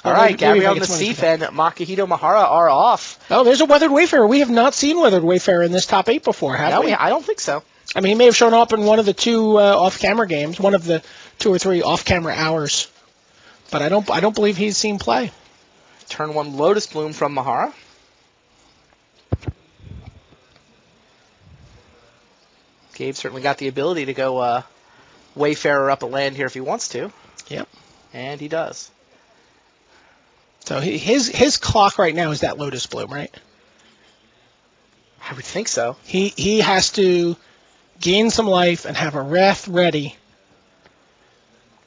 All right, Gabriel Nassif and Makihito Mihara are off. Oh, there's a Weathered Wayfarer. We have not seen Weathered Wayfarer in this top 8 before, have we? I don't think so. I mean, he may have shown up in one of the 2 off-camera games, one of the 2 or 3 off-camera hours, but I don't believe he's seen play. Turn 1 Lotus Bloom from Mihara. Gabe certainly got the ability to go Wayfarer up a land here if he wants to. Yep. And he does. So his clock right now is that Lotus Bloom, right? I would think so. He has to gain some life and have a Wrath ready.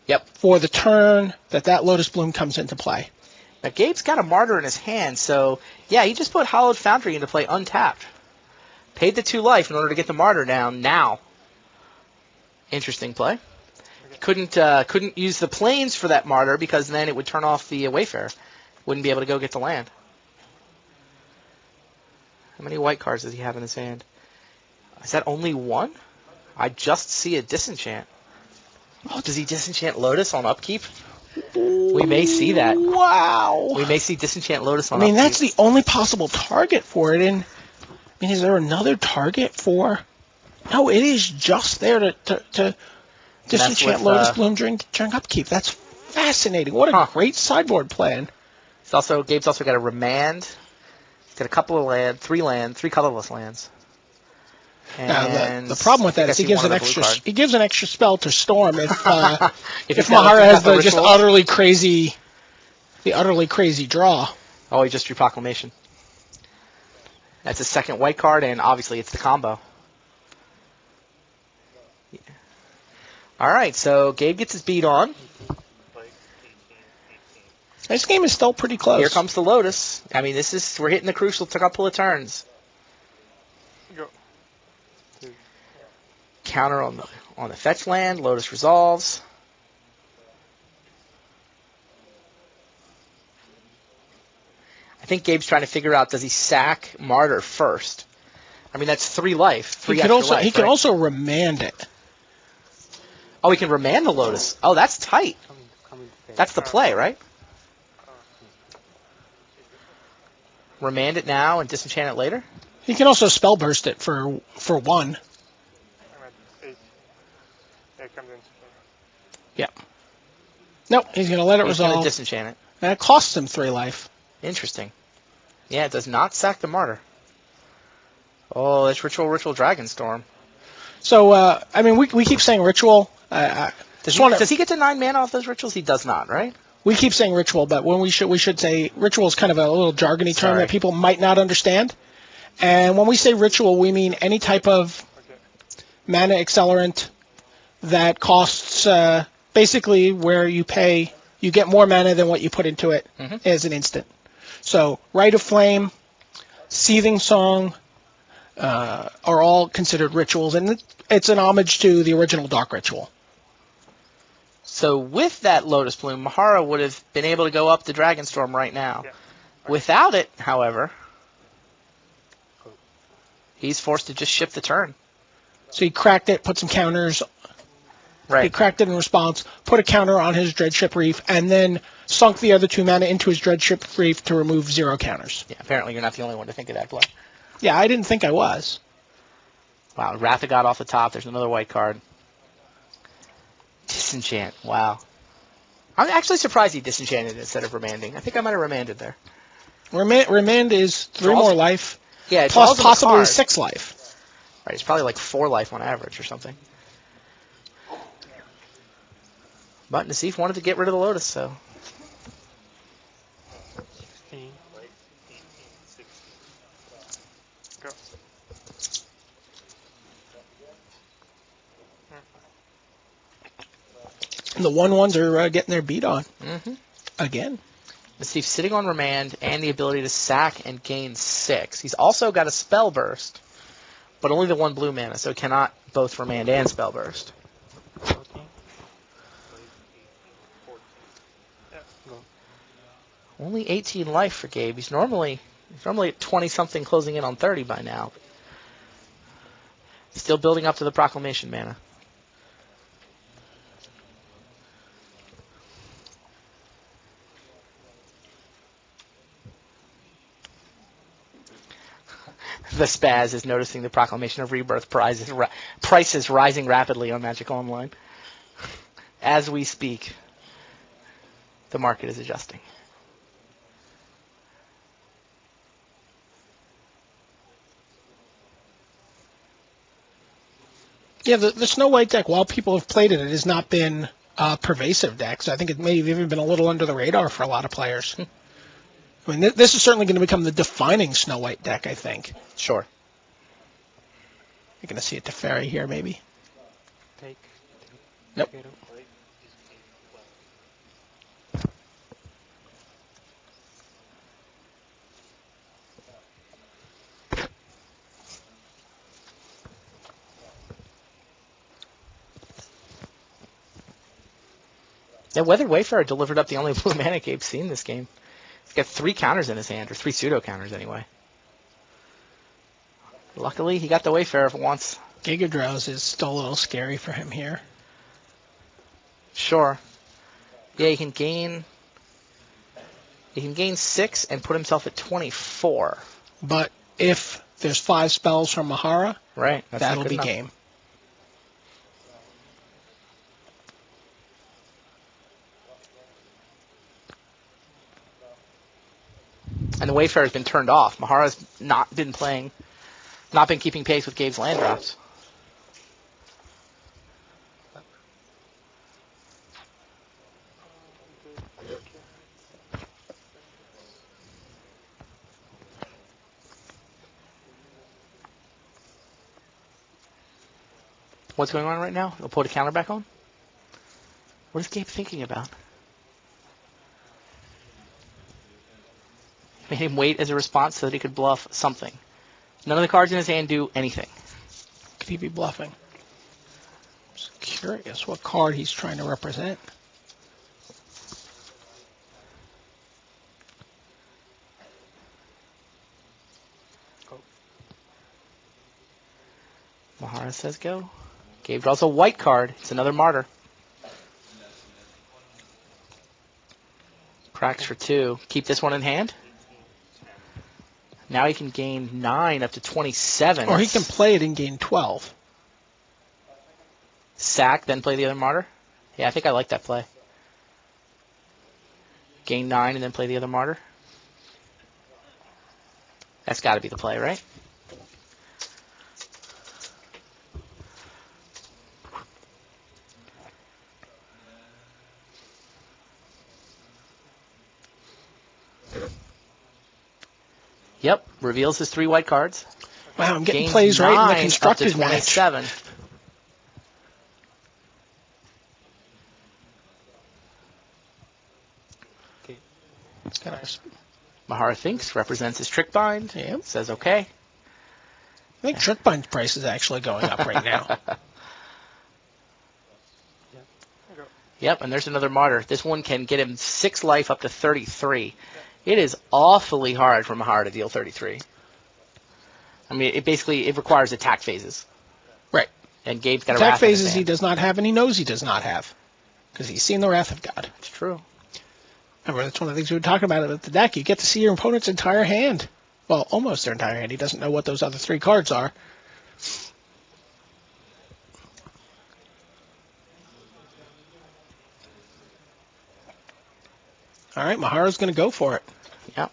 Yep. For the turn that Lotus Bloom comes into play. Now Gabe's got a Martyr in his hand, so yeah, he just put Hallowed Foundry into play untapped. Paid the 2 life in order to get the Martyr down now. Interesting play. Couldn't use the planes for that Martyr because then it would turn off the Wayfarer. Wouldn't be able to go get the land. How many white cards does he have in his hand? Is that only 1? I just see a Disenchant. Oh, does he Disenchant Lotus on upkeep? We may see that. Wow. We may see Disenchant Lotus on upkeep. I mean, that's the only possible target for it. And I mean, is there another target for... No, it is just there to Disenchant Lotus Bloom during upkeep. That's fascinating. What a great sideboard plan. Gabe's also got a Remand. He's got a couple of land, 3 colorless lands. And the problem with that is he gives an extra spell to Storm if Mihara has the just utterly crazy draw. Oh, he just drew Proclamation. That's a second white card, and obviously it's the combo. Yeah. All right, so Gabe gets his beat on. This game is still pretty close. Here comes the Lotus. I mean, we're hitting the crucial couple of turns. Counter on the fetch land. Lotus resolves. I think Gabe's trying to figure out, does he sack Martyr first? I mean, that's 3 life. He can also remand it. Oh, he can remand the Lotus. Oh, that's tight. That's the play, right? Remand it now and disenchant it later? He can also spell burst it for 1. Yeah. Nope, he's going to let it resolve. He's going to disenchant it. And it costs him 3 life. Interesting. Yeah, it does not sack the Martyr. Oh, it's Ritual Dragonstorm. So, I mean, we keep saying Ritual. Does he get to 9 mana off those rituals? He does not, right? We keep saying Ritual, but when we should say Ritual is kind of a little jargony term that people might not understand. And when we say Ritual, we mean any type of mana accelerant that costs basically where you get more mana than what you put into it as an instant. So Rite of Flame, Seething Song are all considered rituals, and it's an homage to the original Dark Ritual. So with that Lotus Bloom, Mihara would have been able to go up the Dragonstorm right now. Yeah. Without it, however, he's forced to just ship the turn. So he cracked it, put some counters. Right. He cracked it in response, put a counter on his Dreadship Reef, and then sunk the other 2 mana into his Dreadship Reef to remove 0 counters. Yeah, apparently you're not the only one to think of that play. Yeah, I didn't think I was. Wow, Ratha got off the top. There's another white card. Disenchant. Wow. I'm actually surprised he disenchanted instead of remanding. I think I might have remanded there. Remand is 3 more life. Yeah, plus possibly 6 life. Right, it's probably like 4 life on average or something. But Nassif wanted to get rid of the Lotus, so. 16. Go. And the 1/1s are getting their beat on. Mm-hmm. Again. Nassif sitting on Remand and the ability to sack and gain 6. He's also got a Spell Burst, but only the 1 blue mana, so cannot both Remand and Spell Burst. Only 18 life for Gabe. He's normally at 20-something, closing in on 30 by now. Still building up to the Proclamation mana. The spaz is noticing the proclamation of rebirth prices rising rapidly on Magic Online. As we speak, the market is adjusting. Yeah, the Snow White deck, while people have played it, it has not been a pervasive deck. So I think it may have even been a little under the radar for a lot of players. I mean, this is certainly going to become the defining Snow White deck, I think. Sure. You're going to see a Teferi here, maybe. Take. Nope. Yeah, Weathered Wayfarer delivered up the only blue mana Gabe's seen this game. He's got 3 counters in his hand, or 3 pseudo counters anyway. Luckily, he got the Wayfarer for once. Giga Drowse is still a little scary for him here. Sure. Yeah, he can gain 6 and put himself at 24. But if there's 5 spells from Mihara, right, that'll be game. And the Wayfarer's been turned off. Mihara's not been keeping pace with Gabe's land drops. What's going on right now? He'll put a counter back on? What is Gabe thinking about? Made him wait as a response so that he could bluff something. None of the cards in his hand do anything. Could he be bluffing? I'm just curious what card he's trying to represent. Mihara says go. Gabe draws a white card. It's another martyr. Cracks for 2. Keep this one in hand. Now he can gain 9 up to 27. Or he can play it and gain 12. Sack, then play the other martyr? Yeah, I think I like that play. Gain 9 and then play the other martyr. That's got to be the play, right? Yep, reveals his 3 white cards. Wow, I'm getting Gains plays right in the 9 constructed up to match. 27. Mihara thinks, represents his trick bind. Yep. Says okay. I think trick bind's price is actually going up right now. Yep, and there's another martyr. This one can get him 6 life up to 33. It is awfully hard for Mihara to deal 33. I mean, it requires attack phases. Right. And Gabe's got attack Wrath in his phases he hand. does not have, and he knows he does not have. Because he's seen the Wrath of God. It's true. Remember, that's one of the things we were talking about with the deck. You get to see your opponent's entire hand. Well, almost their entire hand. He doesn't know what those other 3 cards are. All right, Mihara's going to go for it. Yep.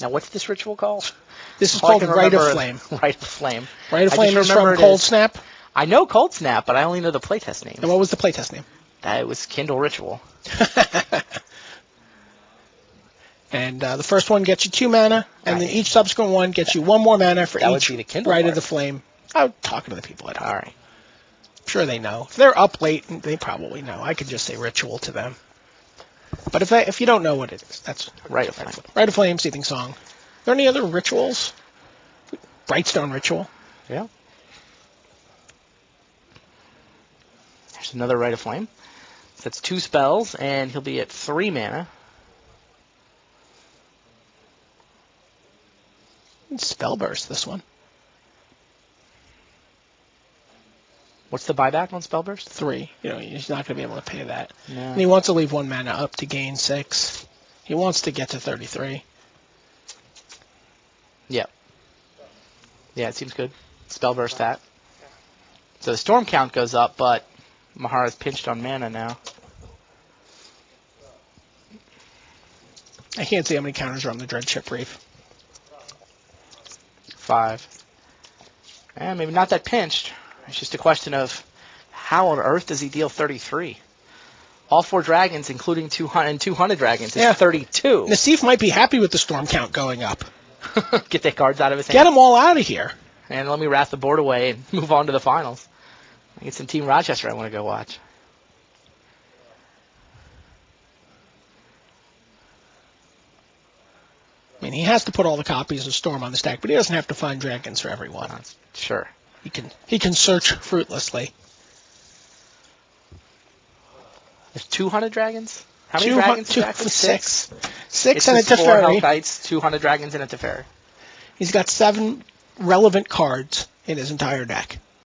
Now, what's this ritual called? This is called Rite of Flame. Rite of Flame. Rite of Flame is from Cold Snap. I know Cold Snap, but I only know the playtest name. And what was the playtest name? It was Kindle Ritual. And the first one gets you 2 mana, and then each subsequent one gets you 1 more mana for each Rite of the Flame. I'm talking to the people at home. All right. I'm sure they know. If they're up late, they probably know. I could just say ritual to them. But if you don't know what it is, that's Rite of Flame. Rite of Flame, Seething Song. Are there any other rituals? Brightstone Ritual. Yeah. There's another Rite of Flame. So that's 2 spells, and he'll be at 3 mana. Spellburst, this one. What's the buyback on Spellburst? 3. He's not going to be able to pay that. No. And he wants to leave 1 mana up to gain 6. He wants to get to 33. Yep. Yeah, it seems good. Spell burst that. So the storm count goes up, but Mihara's pinched on mana now. I can't see how many counters are on the Dreadship Reef. 5. And maybe not that pinched. It's just a question of how on earth does he deal 33? All 4 dragons, including 200 and 200 dragons, is 32. Nassif might be happy with the storm count going up. Get the cards out of his hand. Get them all out of here. And let me wrath the board away and move on to the finals. I get some Team Rochester I want to go watch. I mean, he has to put all the copies of Storm on the stack, but he doesn't have to find dragons for everyone. Sure. He can search fruitlessly. There's 200 dragons? How many dragons exactly? 6. It's And a just 4 Teferi. Hellkites, 200 dragons, and a Teferi. He's got 7 relevant cards in his entire deck.